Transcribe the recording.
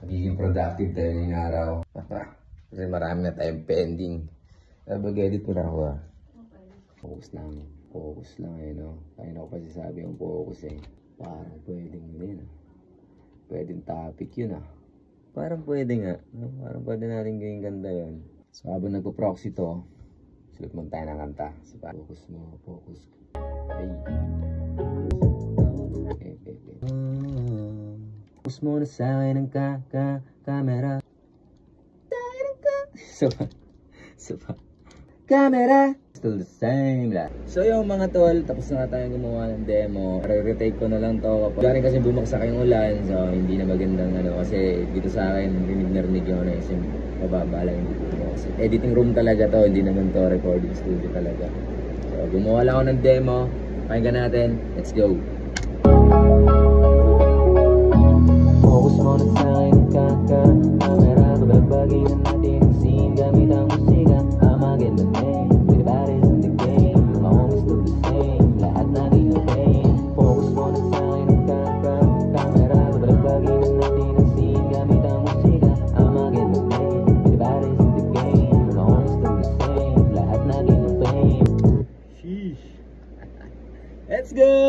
Magiging productive tayo ngayong araw. Kasi marami na tayong pending. Mag-edit mo na ako Focus lang. Focus lang no? Kaya ako pa sasabi yung focus Parang pwedeng din Pwedeng topic yun Parang pwede nga. No? Parang pwede natin gawing ganda yun. So habang nagpo-proxy to, sulit mo tayo ng kanta. So focus mo, focus. Ay. Focus mo na sa akin ng camera. Camera. Still the same So yung mga tol, tapos na tayong gumawa ng demo. Re-retake ko na lang to kapag galing kasi bumaksak yung ulan. So hindi na magandang kasi dito sa akin rinig yung yung mababa lang yung kasi editing room talaga to, hindi naman to recording studio talaga. So gumawa lang ako ng demo. Pakinggan natin. Let's go. Focus mo na sa akin ng camera. Babagay na natin ang scene gamit ang musika. I'm again the name. Everybody's in the game. My homies do the same. Lahat na rin na pain. Focus mo na sa akin ng camera. Babagay na natin ang scene gamit ang musika. I'm again the name. Everybody's in the game. My homies do the same. Lahat na rin na pain. Sheesh. Let's go!